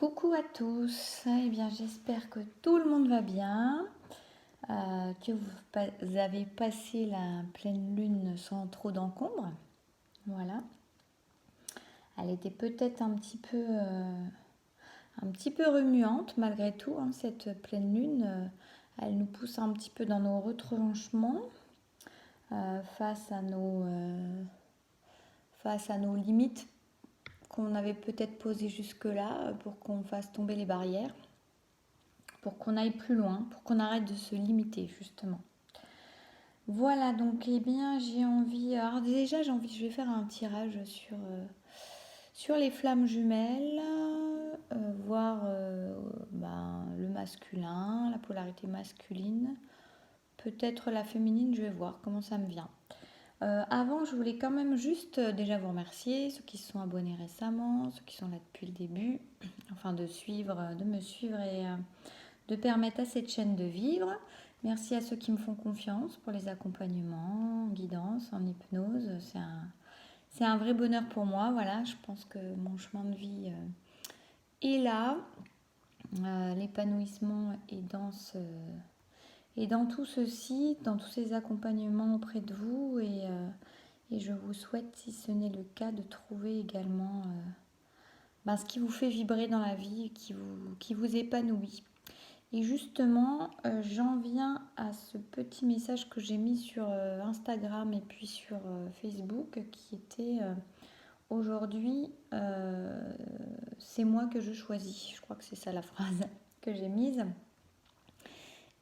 Coucou à tous, eh bien j'espère que tout le monde va bien, que vous avez passé la pleine lune sans trop d'encombre. Voilà. Elle était peut-être un petit peu remuante malgré tout, hein, cette pleine lune. Elle nous pousse un petit peu dans nos retranchements face à nos limites qu'on avait peut-être posées jusque-là pour qu'on fasse tomber les barrières. Pour qu'on aille plus loin, pour qu'on arrête de se limiter justement. Voilà, donc eh bien j'ai envie, alors déjà je vais faire un tirage sur les flammes jumelles, voir le masculin, la polarité masculine, peut-être la féminine, je vais voir comment ça me vient. Avant, je voulais quand même juste déjà vous remercier, ceux qui se sont abonnés récemment, ceux qui sont là depuis le début, enfin de me suivre et de permettre à cette chaîne de vivre. Merci à ceux qui me font confiance pour les accompagnements, en guidance, en hypnose. C'est un vrai bonheur pour moi. Voilà, je pense que mon chemin de vie est là. L'épanouissement est dans tout ceci, dans tous ces accompagnements auprès de vous. Et je vous souhaite, si ce n'est le cas, de trouver également ce qui vous fait vibrer dans la vie, qui vous épanouit. Et justement, j'en viens à ce petit message que j'ai mis sur Instagram et puis sur Facebook qui était aujourd'hui, c'est moi que je choisis. Je crois que c'est ça la phrase que j'ai mise.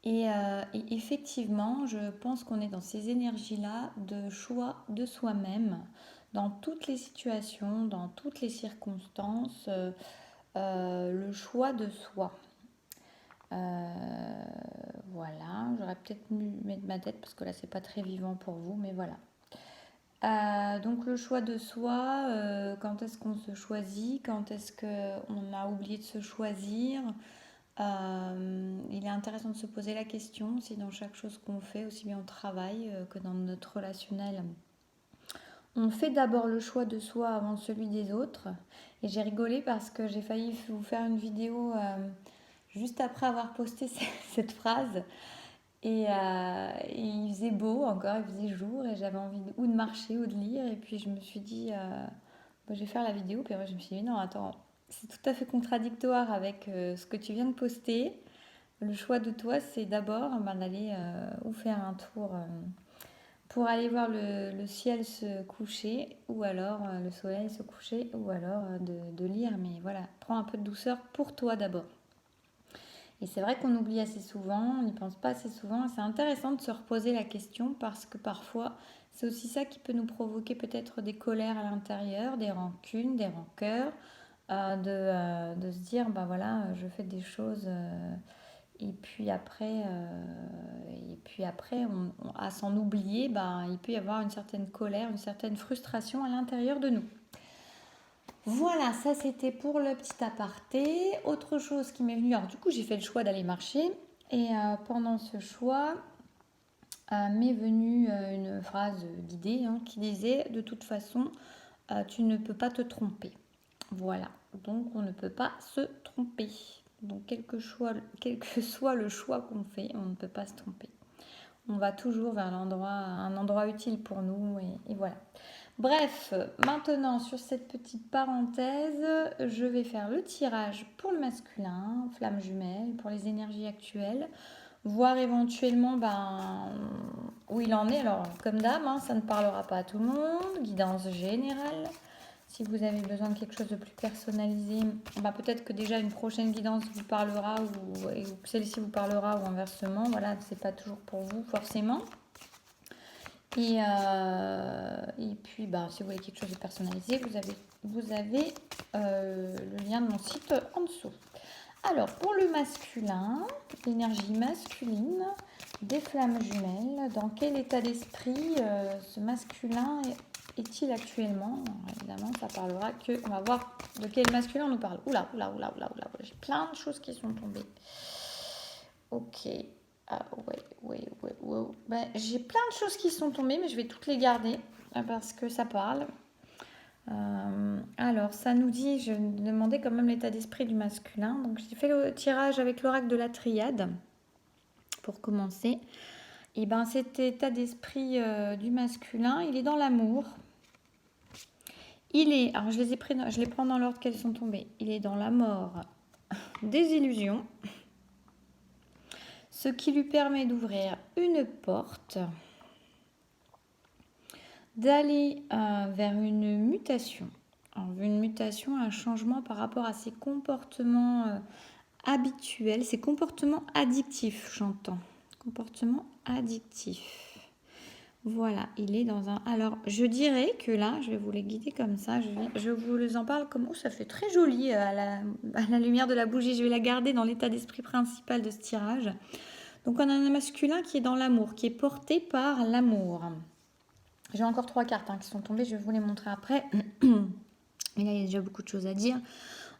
Et effectivement, je pense qu'on est dans ces énergies-là de choix de soi-même, dans toutes les situations, dans toutes les circonstances, le choix de soi. Voilà, j'aurais peut-être mieux mettre ma tête parce que là c'est pas très vivant pour vous, mais voilà. Donc le choix de soi, quand est-ce qu'on se choisit, quand est-ce qu'on a oublié de se choisir. Il est intéressant de se poser la question si dans chaque chose qu'on fait, aussi bien au travail que dans notre relationnel, on fait d'abord le choix de soi avant celui des autres. Et j'ai rigolé parce que j'ai failli vous faire une vidéo juste après avoir posté cette phrase. Et il faisait beau encore, il faisait jour et j'avais envie ou de marcher ou de lire. Et puis je me suis dit, je vais faire la vidéo. Puis après je me suis dit, non, attends, c'est tout à fait contradictoire avec ce que tu viens de poster. Le choix de toi, c'est d'abord d'aller ou faire un tour pour aller voir le ciel se coucher, ou alors le soleil se coucher, ou alors de lire. Mais voilà, prends un peu de douceur pour toi d'abord. Et c'est vrai qu'on oublie assez souvent, on n'y pense pas assez souvent. C'est intéressant de se reposer la question parce que parfois, c'est aussi ça qui peut nous provoquer peut-être des colères à l'intérieur, des rancunes, des rancœurs, de se dire, voilà, je fais des choses et puis après, à s'en oublier, il peut y avoir une certaine colère, une certaine frustration à l'intérieur de nous. Voilà, ça c'était pour le petit aparté. Autre chose qui m'est venue, alors du coup j'ai fait le choix d'aller marcher et pendant ce choix m'est venue une phrase guidée qui disait de toute façon tu ne peux pas te tromper. Voilà, donc on ne peut pas se tromper. Donc quel que soit le choix qu'on fait, on ne peut pas se tromper. On va toujours vers un endroit utile pour nous et voilà. Bref, maintenant sur cette petite parenthèse, je vais faire le tirage pour le masculin, flamme jumelle, pour les énergies actuelles, voir éventuellement où il en est. Alors, comme d'hab, ça ne parlera pas à tout le monde, guidance générale. Si vous avez besoin de quelque chose de plus personnalisé, peut-être que déjà une prochaine guidance vous parlera ou celle-ci vous parlera ou inversement. Voilà, c'est pas toujours pour vous forcément. Et puis, si vous voulez quelque chose de personnalisé, vous avez le lien de mon site en dessous. Alors, pour le masculin, l'énergie masculine des flammes jumelles, dans quel état d'esprit ce masculin est-il actuellement? Alors, évidemment, ça parlera que... On va voir de quel masculin on nous parle. Oula, j'ai plein de choses qui sont tombées. Ok. Ah ouais. J'ai plein de choses qui sont tombées, mais je vais toutes les garder parce que ça parle. Alors, ça nous dit, je demandais quand même l'état d'esprit du masculin. Donc, j'ai fait le tirage avec l'oracle de la triade pour commencer. Et ben, cet état d'esprit du masculin, il est dans l'amour. Il est, alors je les prends dans l'ordre qu'elles sont tombées. Il est dans la mort, des illusions, ce qui lui permet d'ouvrir une porte, d'aller vers une mutation. Alors, une mutation, un changement par rapport à ses comportements habituels, ses comportements addictifs, j'entends. Comportements addictifs. Voilà, il est dans un... Alors, je dirais que là, je vais vous les guider comme ça. Je vous les en parle comme... Oh, ça fait très joli à la lumière de la bougie. Je vais la garder dans l'état d'esprit principal de ce tirage. Donc, on a un masculin qui est dans l'amour, qui est porté par l'amour. J'ai encore 3 cartes qui sont tombées. Je vais vous les montrer après. Mais là, il y a déjà beaucoup de choses à dire.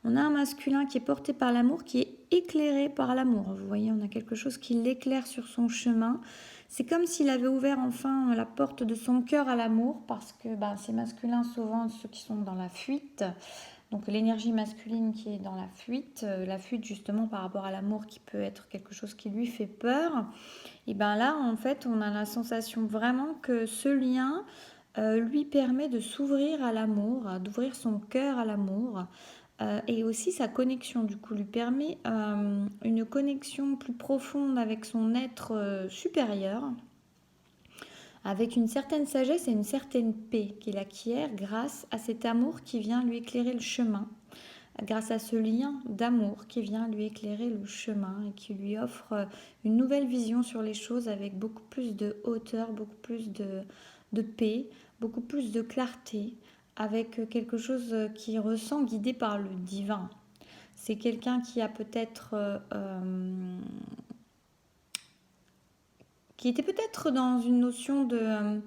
On a un masculin qui est porté par l'amour, qui est éclairé par l'amour. Vous voyez, on a quelque chose qui l'éclaire sur son chemin. C'est comme s'il avait ouvert enfin la porte de son cœur à l'amour, parce que ces masculins, souvent ceux qui sont dans la fuite, donc l'énergie masculine qui est dans la fuite justement par rapport à l'amour qui peut être quelque chose qui lui fait peur, et bien là en fait on a la sensation vraiment que ce lien lui permet de s'ouvrir à l'amour, d'ouvrir son cœur à l'amour. Et aussi sa connexion du coup lui permet une connexion plus profonde avec son être supérieur, avec une certaine sagesse et une certaine paix qu'il acquiert grâce à cet amour qui vient lui éclairer le chemin, grâce à ce lien d'amour qui vient lui éclairer le chemin et qui lui offre une nouvelle vision sur les choses avec beaucoup plus de hauteur, beaucoup plus de paix, beaucoup plus de clarté, avec quelque chose qui ressent guidé par le divin. C'est quelqu'un qui a peut-être... qui était peut-être dans une notion de...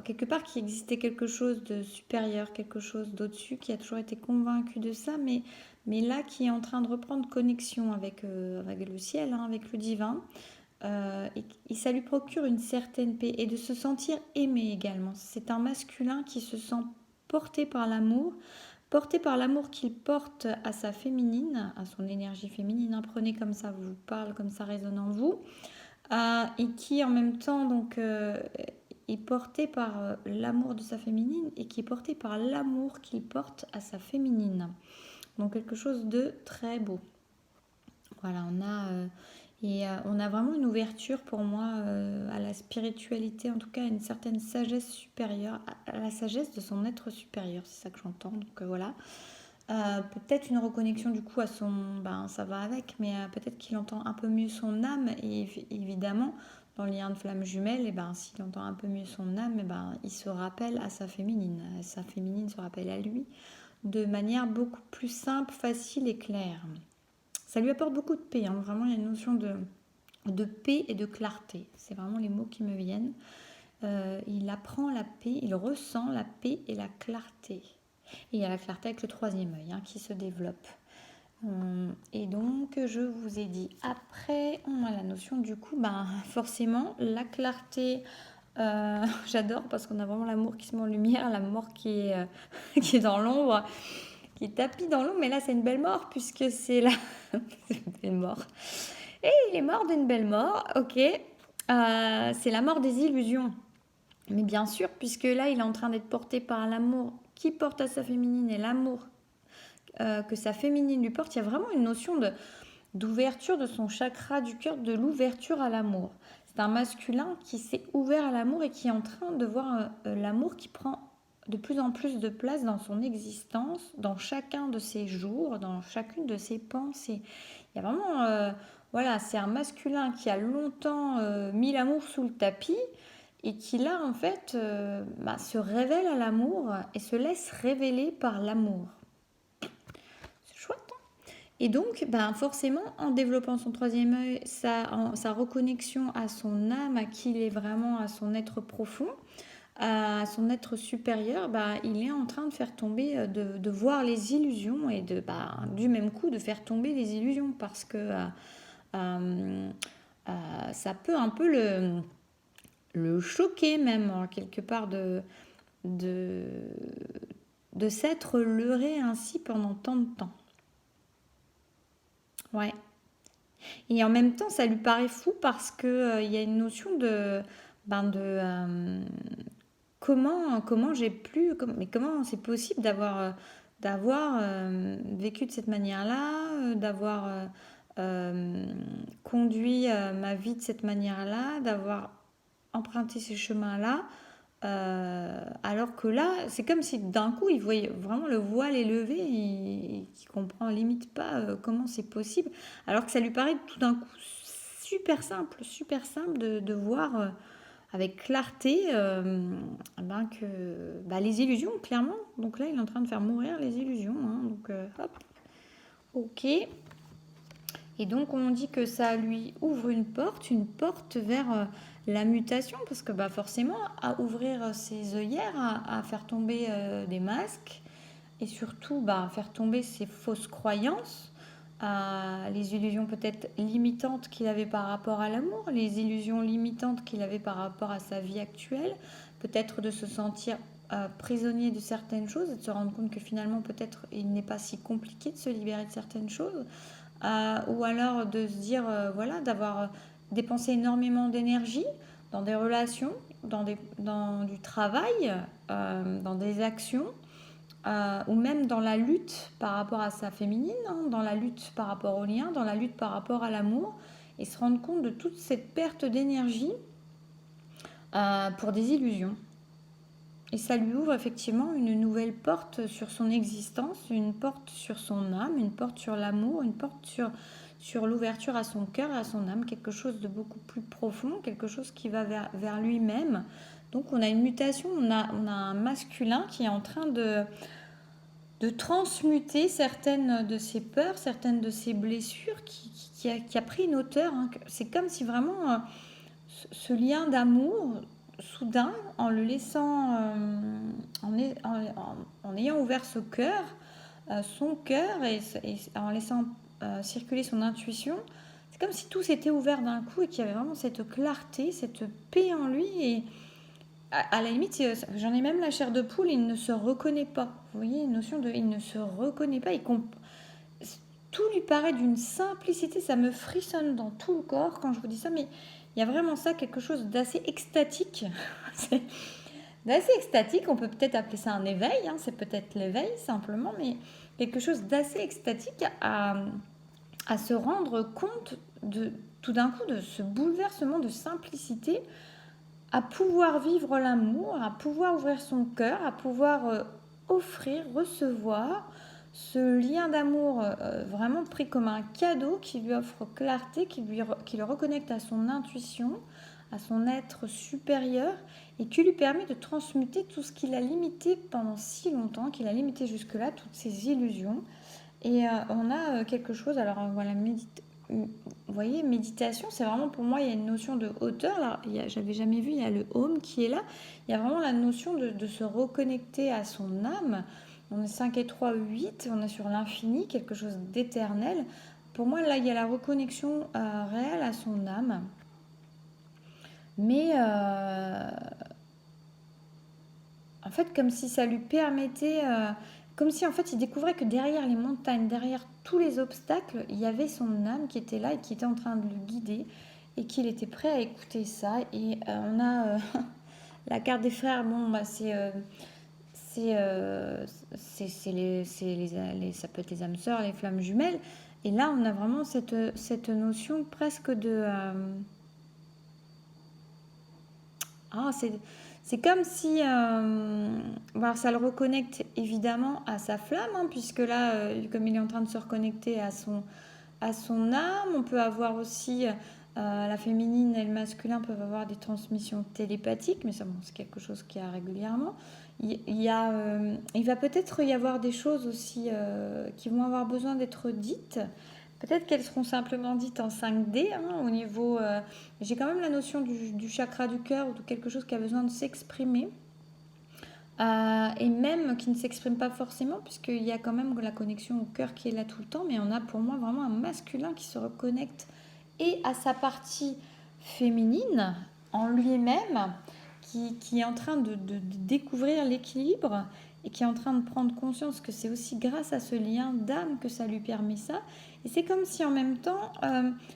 quelque part qui existait quelque chose de supérieur, quelque chose d'au-dessus, qui a toujours été convaincu de ça, mais là qui est en train de reprendre connexion avec le ciel, avec le divin. Et ça lui procure une certaine paix et de se sentir aimé également. C'est un masculin qui se sent porté par l'amour qu'il porte à sa féminine, à son énergie féminine. Prenez comme ça vous parle, comme ça résonne en vous. Et qui en même temps donc est porté par l'amour de sa féminine et qui est porté par l'amour qu'il porte à sa féminine. Donc quelque chose de très beau. Voilà, on a vraiment une ouverture pour moi à la spiritualité, en tout cas à une certaine sagesse supérieure, à la sagesse de son être supérieur, c'est ça que j'entends. Donc voilà. Peut-être une reconnexion du coup à son... ça va avec, mais peut-être qu'il entend un peu mieux son âme. Et évidemment, dans le lien de flamme jumelle, s'il entend un peu mieux son âme, il se rappelle à sa féminine. Sa féminine se rappelle à lui de manière beaucoup plus simple, facile et claire. Ça lui apporte beaucoup de paix. Vraiment, il y a une notion de paix et de clarté. C'est vraiment les mots qui me viennent. Il apprend la paix, il ressent la paix et la clarté. Et il y a la clarté avec le troisième œil qui se développe. Et donc, je vous ai dit, après, on a la notion du coup, forcément, la clarté, j'adore parce qu'on a vraiment l'amour qui se met en lumière, la mort qui est, qui est dans l'ombre, qui est tapis dans l'ombre. Mais là, c'est une belle mort puisque c'est là... c'est une belle mort. Et il est mort d'une belle mort, ok. C'est la mort des illusions. Mais bien sûr, puisque là, il est en train d'être porté par l'amour qui porte à sa féminine et l'amour que sa féminine lui porte, il y a vraiment une notion d'ouverture de son chakra du cœur, de l'ouverture à l'amour. C'est un masculin qui s'est ouvert à l'amour et qui est en train de voir l'amour qui prend de plus en plus de place dans son existence, dans chacun de ses jours, dans chacune de ses pensées. Il y a vraiment... voilà, c'est un masculin qui a longtemps mis l'amour sous le tapis et qui là, en fait, se révèle à l'amour et se laisse révéler par l'amour. C'est chouette, hein. Et donc, forcément, en développant son troisième œil, sa reconnexion à son âme, à qui il est vraiment, à son être profond, à son être supérieur, il est en train de faire tomber, de voir les illusions et du même coup de faire tomber les illusions parce que ça peut un peu le choquer même quelque part de de s'être leurré ainsi pendant tant de temps. Ouais. Et en même temps, ça lui paraît fou parce que il y a une notion de comment j'ai pu, mais comment c'est possible d'avoir vécu de cette manière-là, d'avoir euh, conduit ma vie de cette manière-là, d'avoir emprunté ces chemins-là. Alors que là, c'est comme si d'un coup, il voyait vraiment le voile est levé et qu'il comprend limite pas comment c'est possible. Alors que ça lui paraît tout d'un coup super simple de voir avec clarté que les illusions, clairement. Donc là, il est en train de faire mourir les illusions. Hein. Donc, hop, ok. Et donc, on dit que ça lui ouvre une porte vers la mutation, parce que forcément, à ouvrir ses œillères, à faire tomber des masques, et surtout faire tomber ses fausses croyances, les illusions peut-être limitantes qu'il avait par rapport à l'amour, les illusions limitantes qu'il avait par rapport à sa vie actuelle, peut-être de se sentir prisonnier de certaines choses et de se rendre compte que finalement peut-être il n'est pas si compliqué de se libérer de certaines choses, ou alors de se dire voilà, d'avoir dépensé énormément d'énergie dans des relations, dans du travail, dans des actions, ou même dans la lutte par rapport à sa féminine, hein, dans la lutte par rapport au lien, dans la lutte par rapport à l'amour, et se rendre compte de toute cette perte d'énergie pour des illusions. Et ça lui ouvre effectivement une nouvelle porte sur son existence, une porte sur son âme, une porte sur l'amour, une porte sur l'ouverture à son cœur et à son âme, quelque chose de beaucoup plus profond, quelque chose qui va vers lui-même. Donc on a une mutation, on a un masculin qui est en train de transmuter certaines de ses peurs, certaines de ses blessures, qui a pris une hauteur. Hein. C'est comme si vraiment ce lien d'amour, soudain, en le laissant, en ayant ouvert son cœur, et en laissant circuler son intuition, c'est comme si tout s'était ouvert d'un coup et qu'il y avait vraiment cette clarté, cette paix en lui. Et à la limite, j'en ai même la chair de poule, il ne se reconnaît pas. Vous voyez, une notion de il ne se reconnaît pas. Tout lui paraît d'une simplicité, ça me frissonne dans tout le corps quand je vous dis ça, mais il y a vraiment ça, quelque chose d'assez extatique. D'assez extatique, on peut peut-être appeler ça un éveil, hein, c'est peut-être l'éveil simplement, mais quelque chose d'assez extatique à se rendre compte de tout d'un coup de ce bouleversement de simplicité, à pouvoir vivre l'amour, à pouvoir ouvrir son cœur, à pouvoir offrir, recevoir ce lien d'amour vraiment pris comme un cadeau qui lui offre clarté, qui le reconnecte à son intuition, à son être supérieur et qui lui permet de transmuter tout ce qu'il a limité pendant si longtemps, qu'il a limité jusque-là, toutes ces illusions. Et on a quelque chose, alors voilà, vous voyez, méditation, c'est vraiment pour moi, il y a une notion de hauteur. Là, j'avais jamais vu, il y a le home qui est là. Il y a vraiment la notion de se reconnecter à son âme. On est 5 et 3, 8, on est sur l'infini, quelque chose d'éternel. Pour moi, là, il y a la reconnexion réelle à son âme. Mais en fait, comme si ça lui permettait, comme si en fait il découvrait que derrière les montagnes, derrière tous les obstacles, il y avait son âme qui était là et qui était en train de le guider et qu'il était prêt à écouter ça. Et on a la carte des frères, bon, ça peut être les âmes sœurs, les flammes jumelles. Et là, on a vraiment cette notion presque de... c'est comme si ça le reconnecte évidemment à sa flamme, hein, puisque là, comme il est en train de se reconnecter à son âme, on peut avoir aussi la féminine et le masculin peuvent avoir des transmissions télépathiques, mais ça, bon, c'est quelque chose qu'il y a régulièrement. Il va peut-être y avoir des choses aussi qui vont avoir besoin d'être dites. Peut-être qu'elles seront simplement dites en 5D, hein, au niveau... j'ai quand même la notion du chakra du cœur ou de quelque chose qui a besoin de s'exprimer. Et même qui ne s'exprime pas forcément, puisqu'il y a quand même la connexion au cœur qui est là tout le temps, mais on a pour moi vraiment un masculin qui se reconnecte et à sa partie féminine en lui-même, qui est en train de découvrir l'équilibre et qui est en train de prendre conscience que c'est aussi grâce à ce lien d'âme que ça lui permet ça. Et c'est comme si en même temps,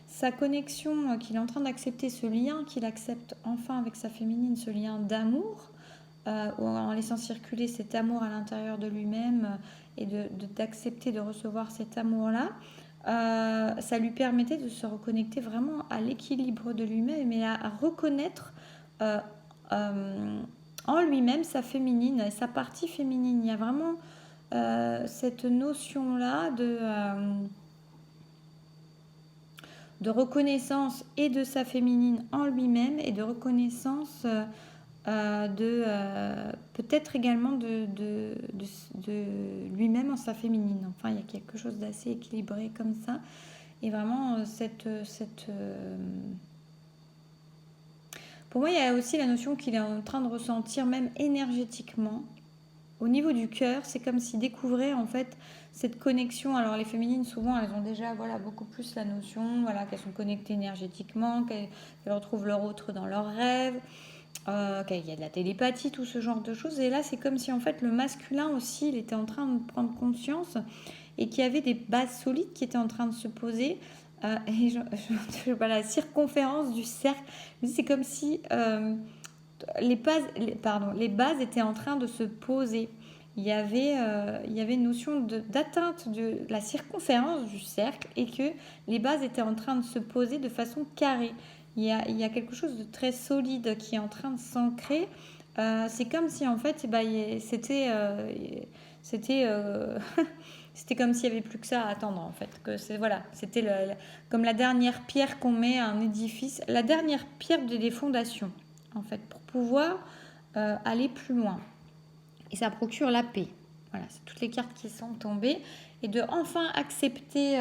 sa connexion, qu'il est en train d'accepter ce lien, qu'il accepte enfin avec sa féminine, ce lien d'amour, en laissant circuler cet amour à l'intérieur de lui-même et d'accepter de recevoir cet amour-là, ça lui permettait de se reconnecter vraiment à l'équilibre de lui-même et à reconnaître euh, en lui-même sa féminine, sa partie féminine. Il y a vraiment cette notion-là de reconnaissance et de sa féminine en lui-même et de reconnaissance peut-être également de lui-même en sa féminine. Enfin, il y a quelque chose d'assez équilibré comme ça. Et vraiment, pour moi, il y a aussi la notion qu'il est en train de ressentir, même énergétiquement, au niveau du cœur. C'est comme s'il découvrait en fait cette connexion. Alors les féminines, souvent, elles ont déjà beaucoup plus la notion qu'elles sont connectées énergétiquement, qu'elles retrouvent leur autre dans leurs rêves. Il y a de la télépathie, tout ce genre de choses. Et là, c'est comme si en fait le masculin aussi, il était en train de prendre conscience et qu'il y avait des bases solides qui étaient en train de se poser. Et la circonférence du cercle, c'est comme si les bases étaient en train de se poser. Il y avait une notion d'atteinte de la circonférence du cercle et que les bases étaient en train de se poser de façon carrée. Il y a quelque chose de très solide qui est en train de s'ancrer. C'est comme si en fait c'était c'était comme s'il n'y avait plus que ça à attendre en fait. C'était comme la dernière pierre qu'on met à un édifice, la dernière pierre des fondations en fait pour pouvoir aller plus loin. Et ça procure la paix. Voilà, c'est toutes les cartes qui sont tombées. Et de enfin accepter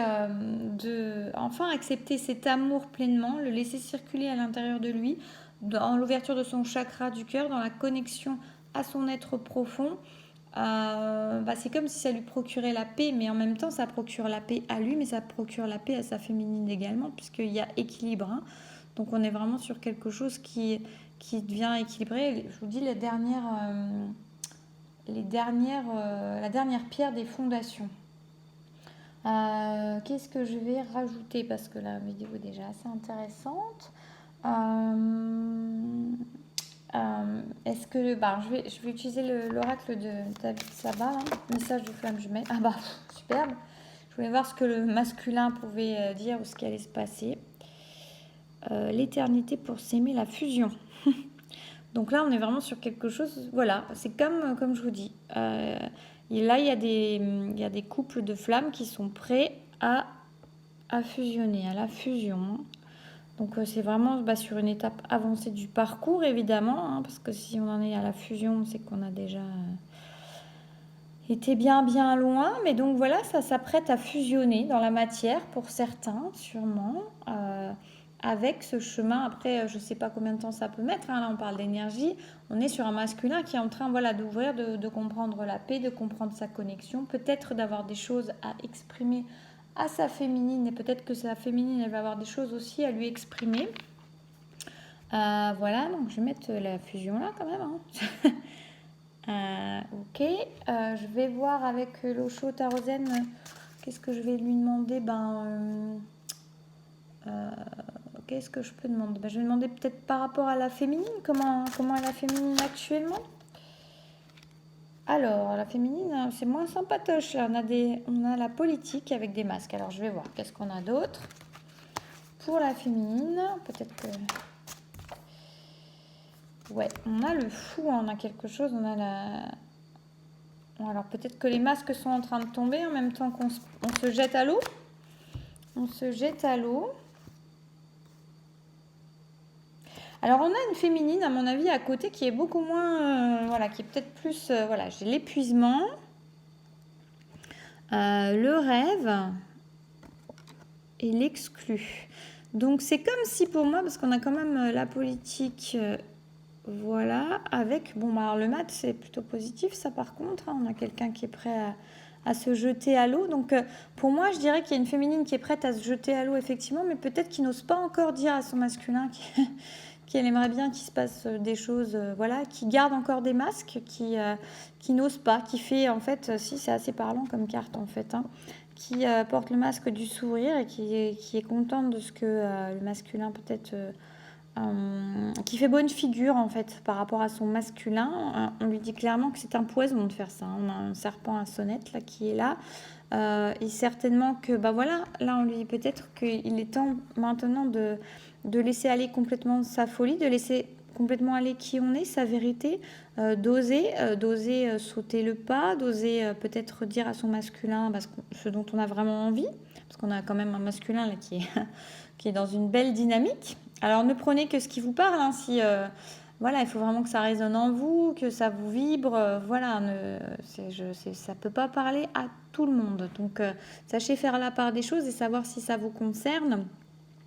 cet amour pleinement, le laisser circuler à l'intérieur de lui, dans l'ouverture de son chakra du cœur, dans la connexion à son être profond. C'est comme si ça lui procurait la paix, mais en même temps ça procure la paix à lui, mais ça procure la paix à sa féminine également, puisqu'il y a équilibre. Hein. Donc on est vraiment sur quelque chose qui devient équilibré. Je vous dis la dernière pierre des fondations. Qu'est-ce que je vais rajouter parce que la vidéo est déjà assez intéressante. Est-ce que je vais utiliser l'oracle de David Saba, message de flamme jumelle. Superbe. Je voulais voir ce que le masculin pouvait dire ou ce qui allait se passer. L'éternité pour s'aimer, la fusion. Donc là, on est vraiment sur quelque chose. Voilà, c'est comme je vous dis. Et là, il y a des couples de flammes qui sont prêts à fusionner, à la fusion. Donc c'est vraiment sur une étape avancée du parcours, évidemment, parce que si on en est à la fusion, c'est qu'on a déjà été bien, bien loin. Mais donc voilà, ça s'apprête à fusionner dans la matière pour certains, sûrement. Avec ce chemin, après, je ne sais pas combien de temps ça peut mettre, là on parle d'énergie, on est sur un masculin qui est en train d'ouvrir, de comprendre la paix, de comprendre sa connexion, peut-être d'avoir des choses à exprimer à sa féminine, et peut-être que sa féminine, elle va avoir des choses aussi à lui exprimer. Voilà, donc je vais mettre la fusion là quand même. Hein. Ok, je vais voir avec l'Osho Tarozen, qu'est-ce que je vais lui demander. Qu'est-ce que je peux demander? Je vais demander peut-être par rapport à la féminine, comment est la féminine actuellement. Alors, la féminine, c'est moins sympatoche. Là, on a la politique avec des masques. Alors, je vais voir, qu'est-ce qu'on a d'autre pour la féminine. Peut-être que... Ouais, on a le fou, on a quelque chose, on a la... Alors, peut-être que les masques sont en train de tomber en même temps qu'on se jette à l'eau. On se jette à l'eau. Alors, on a une féminine, à mon avis, à côté, qui est beaucoup moins... qui est peut-être plus... j'ai l'épuisement, le rêve et l'exclu. Donc, c'est comme si pour moi, parce qu'on a quand même la politique... avec... alors le mat, c'est plutôt positif, ça, par contre. On a quelqu'un qui est prêt à se jeter à l'eau. Donc, pour moi, je dirais qu'il y a une féminine qui est prête à se jeter à l'eau, effectivement, mais peut-être qui n'ose pas encore dire à son masculin qu'elle aimerait bien qu'il se passe des choses, voilà, qui garde encore des masques, qui n'ose pas, qui fait, en fait, si c'est assez parlant comme carte, en fait, hein, qui porte le masque du sourire et qui est contente de ce que le masculin peut-être... qui fait bonne figure en fait par rapport à son masculin. On lui dit clairement que c'est un poison de faire ça. On a un serpent à sonnette là qui est là. Et certainement que bah voilà, là on lui dit peut-être qu'il est temps maintenant de laisser aller complètement sa folie, de laisser complètement aller qui on est, sa vérité, d'oser sauter le pas, d'oser peut-être dire à son masculin ce dont on a vraiment envie, parce qu'on a quand même un masculin là qui est dans une belle dynamique. Alors ne prenez que ce qui vous parle, hein, si voilà, il faut vraiment que ça résonne en vous, que ça vous vibre, voilà, ça peut pas parler à tout le monde. Donc sachez faire la part des choses et savoir si ça vous concerne.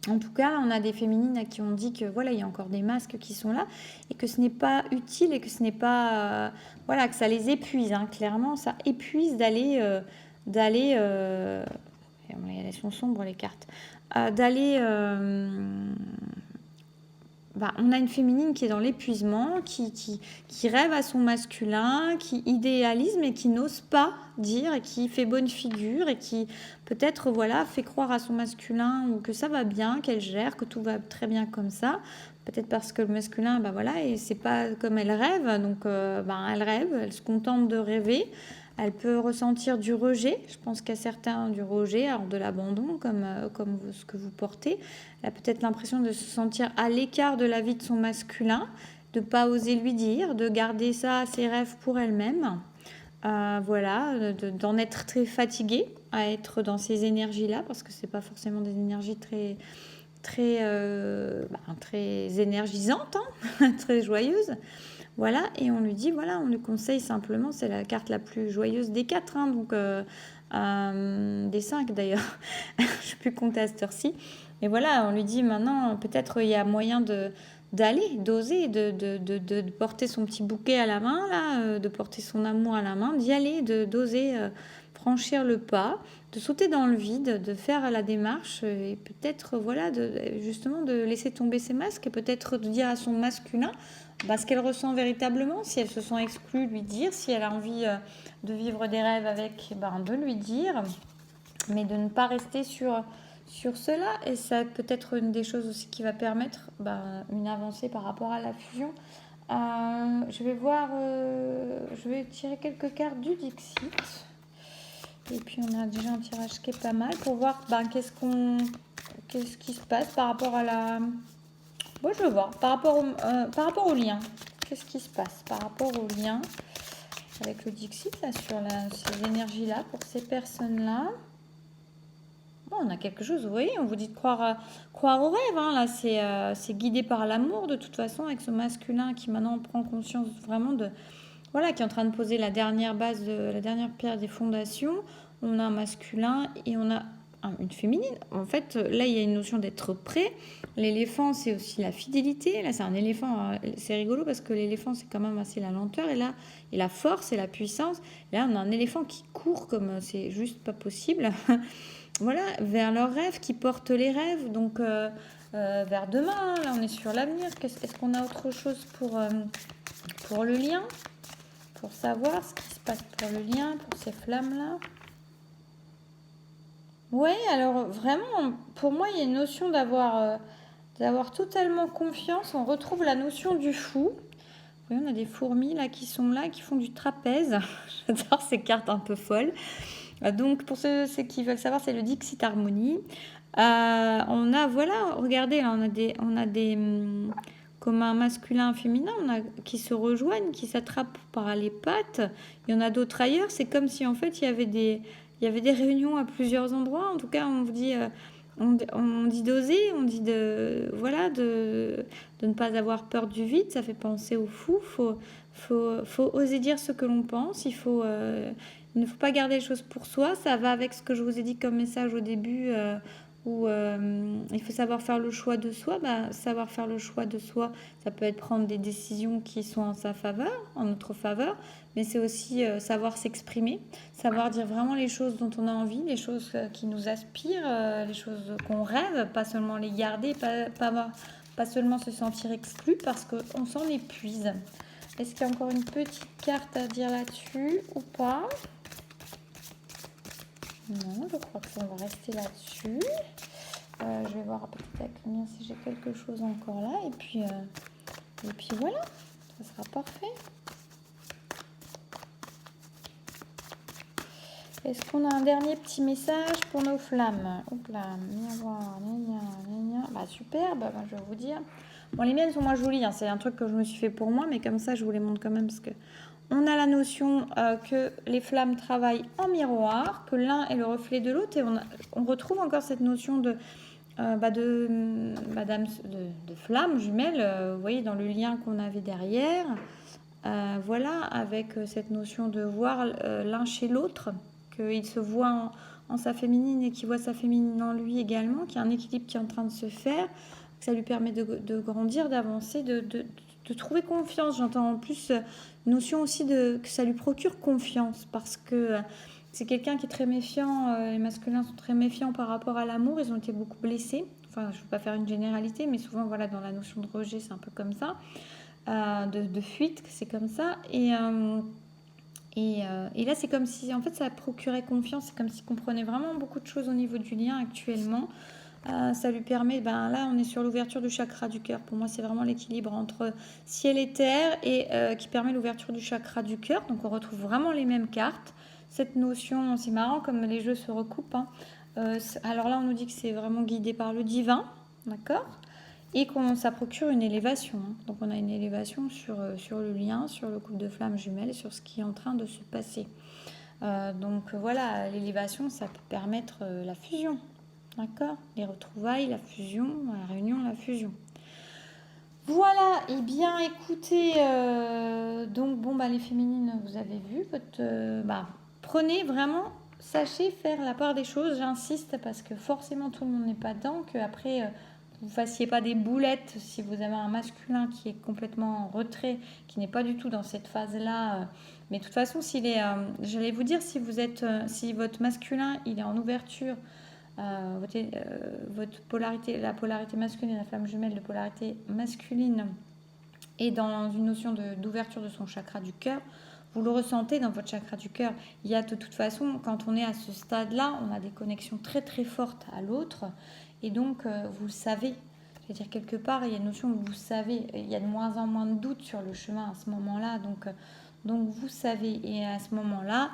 En tout cas, on a des féminines à qui on dit que voilà, il y a encore des masques qui sont là et que ce n'est pas utile et que ce n'est pas voilà, que ça les épuise, hein, clairement, ça épuise elles sont sombres les cartes, d'aller on a une féminine qui est dans l'épuisement, qui rêve à son masculin, qui idéalise mais qui n'ose pas dire et qui fait bonne figure et qui peut-être voilà fait croire à son masculin ou que ça va bien, qu'elle gère, que tout va très bien comme ça. Peut-être parce que le masculin, voilà, et c'est pas comme elle rêve, donc elle rêve, elle se contente de rêver. Elle peut ressentir du rejet, je pense qu'à certains du rejet, alors de l'abandon comme ce que vous portez. Elle a peut-être l'impression de se sentir à l'écart de la vie de son masculin, de ne pas oser lui dire, de garder ça, ses rêves pour elle-même. Voilà, d'en être très fatiguée, à être dans ces énergies-là, parce que ce n'est pas forcément des énergies très énergisantes, hein, très joyeuses. Voilà, et on lui dit, voilà, on lui conseille simplement, c'est la carte la plus joyeuse des 4, hein, donc des 5 d'ailleurs, je ne sais plus compter à cette heure-ci. Et voilà, on lui dit maintenant, peut-être il y a moyen d'oser, de porter son petit bouquet à la main, là, de porter son amour à la main, d'y aller, d'oser franchir le pas, de sauter dans le vide, de faire la démarche et peut-être, voilà, justement de laisser tomber ses masques et peut-être de dire à son masculin ce qu'elle ressent véritablement, si elle se sent exclue, lui dire, si elle a envie de vivre des rêves avec, de lui dire, mais de ne pas rester sur cela. Et ça peut être une des choses aussi qui va permettre une avancée par rapport à la fusion. Je vais voir, je vais tirer quelques cartes du Dixit. Et puis on a déjà un tirage qui est pas mal pour voir qu'est-ce qui se passe par rapport à la... Bon, je veux voir, par rapport au lien, qu'est-ce qui se passe par rapport au lien avec le Dixit, là, sur ces énergies-là, pour ces personnes-là. Bon, on a quelque chose, vous voyez, on vous dit de croire au rêve, hein, là, c'est guidé par l'amour, de toute façon, avec ce masculin qui maintenant prend conscience vraiment voilà, qui est en train de poser la dernière pierre des fondations. On a un masculin et on a une féminine. En fait, là, il y a une notion d'être prêt. L'éléphant, c'est aussi la fidélité. Là, c'est un éléphant. C'est rigolo parce que l'éléphant, c'est quand même assez la lenteur. Et là, et la force et la puissance. Et là, on a un éléphant qui court comme c'est juste pas possible. Voilà, vers leurs rêves, qui portent les rêves. Donc, vers demain, là, on est sur l'avenir. Est-ce qu'on a autre chose pour le lien ? Pour savoir ce qui se passe pour le lien, pour ces flammes-là. Oui, alors vraiment, pour moi, il y a une notion d'avoir totalement confiance. On retrouve la notion du fou. Vous voyez, on a des fourmis là qui sont là, qui font du trapèze. J'adore ces cartes un peu folles. Donc, pour ceux qui veulent savoir, c'est le Dixit Harmonie. On a, voilà, regardez, là, on a des comme un masculin, un féminin, qui se rejoignent, qui s'attrapent par les pattes. Il y en a d'autres ailleurs. C'est comme si, en fait, il y avait des réunions à plusieurs endroits. En tout cas, on vous dit... on dit d'oser, on dit de ne pas avoir peur du vide, ça fait penser au fou. Faut oser dire ce que l'on pense, il ne faut pas garder les choses pour soi. Ça va avec ce que je vous ai dit comme message au début, où il faut savoir faire le choix de soi. Savoir faire le choix de soi, ça peut être prendre des décisions qui sont en sa faveur, en notre faveur, mais c'est aussi savoir s'exprimer, savoir dire vraiment les choses dont on a envie, les choses qui nous aspirent, les choses qu'on rêve, pas seulement les garder, pas pas seulement se sentir exclu parce qu'on s'en épuise. Est-ce qu'il y a encore une petite carte à dire là-dessus ou pas? Non, je crois qu'on va rester là-dessus. Je vais voir peut-être avec le mien si j'ai quelque chose encore là. Et puis voilà, ça sera parfait. Est-ce qu'on a un dernier petit message pour nos flammes? Hop là, miroir, bah super, bah, je vais vous dire. Bon, les miennes sont moins jolies, hein. C'est un truc que je me suis fait pour moi, mais comme ça, je vous les montre quand même parce que on a la notion que les flammes travaillent en miroir, que l'un est le reflet de l'autre, et on retrouve encore cette notion de flammes jumelles, vous voyez, dans le lien qu'on avait derrière. Voilà, avec cette notion de voir l'un chez l'autre, qu'il se voit en sa féminine et qu'il voit sa féminine en lui également, qu'il y a un équilibre qui est en train de se faire, que ça lui permet de grandir, d'avancer, de trouver confiance. J'entends en plus notion aussi que ça lui procure confiance, parce que c'est quelqu'un qui est très méfiant, les masculins sont très méfiants par rapport à l'amour, ils ont été beaucoup blessés. Enfin, je ne veux pas faire une généralité, mais souvent, voilà, dans la notion de rejet, c'est un peu comme ça. De fuite, c'est comme ça. Et là, c'est comme si, en fait, ça procurait confiance. C'est comme s'il comprenait vraiment beaucoup de choses au niveau du lien actuellement. Ça lui permet, là, on est sur l'ouverture du chakra du cœur. Pour moi, c'est vraiment l'équilibre entre ciel et terre et qui permet l'ouverture du chakra du cœur. Donc, on retrouve vraiment les mêmes cartes. Cette notion, c'est marrant comme les jeux se recoupent, hein. Alors là, on nous dit que c'est vraiment guidé par le divin, d'accord? Et ça procure une élévation, hein. Donc on a une élévation sur le lien, sur le couple de flammes jumelles et sur ce qui est en train de se passer. Donc voilà, l'élévation, ça peut permettre la fusion, d'accord? Les retrouvailles, la fusion, la réunion, la fusion. Voilà, et bien écoutez, donc bon, les féminines, vous avez vu, prenez vraiment, sachez faire la part des choses, j'insiste, parce que forcément tout le monde n'est pas dedans, qu'après vous ne fassiez pas des boulettes si vous avez un masculin qui est complètement en retrait, qui n'est pas du tout dans cette phase-là. Mais de toute façon, j'allais vous dire, si votre masculin il est en ouverture, votre polarité, la polarité masculine, la flamme jumelle de polarité masculine, est dans une notion d'ouverture de son chakra du cœur, vous le ressentez dans votre chakra du cœur. Il y a de toute façon, quand on est à ce stade-là, on a des connexions très très fortes à l'autre. Et donc, vous le savez. C'est-à-dire, quelque part, il y a une notion où vous savez. Il y a de moins en moins de doutes sur le chemin à ce moment-là. Donc vous savez. Et à ce moment-là,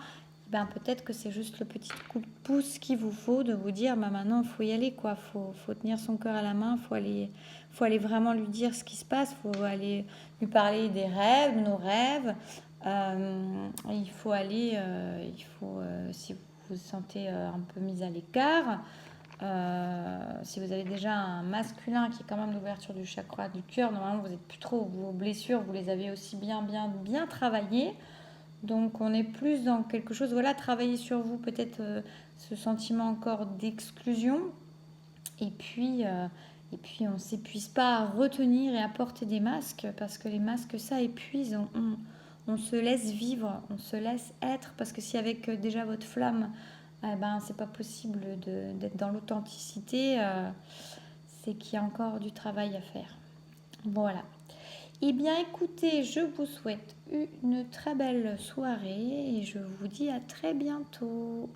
peut-être que c'est juste le petit coup de pouce qu'il vous faut de vous dire, maintenant, il faut y aller, quoi. Faut tenir son cœur à la main. Faut aller vraiment lui dire ce qui se passe. Faut aller lui parler des rêves, nos rêves. Il faut aller, si vous vous sentez un peu mis à l'écart, si vous avez déjà un masculin qui est quand même l'ouverture du chakra du cœur, normalement vous n'êtes plus trop, vos blessures, vous les avez aussi bien travaillées. Donc on est plus dans quelque chose, voilà, travailler sur vous, peut-être ce sentiment encore d'exclusion. Et puis on ne s'épuise pas à retenir et à porter des masques, parce que les masques, ça épuise. On se laisse vivre, on se laisse être, parce que si avec déjà votre flamme, c'est pas possible d'être dans l'authenticité, c'est qu'il y a encore du travail à faire. Voilà. Eh bien écoutez, je vous souhaite une très belle soirée et je vous dis à très bientôt.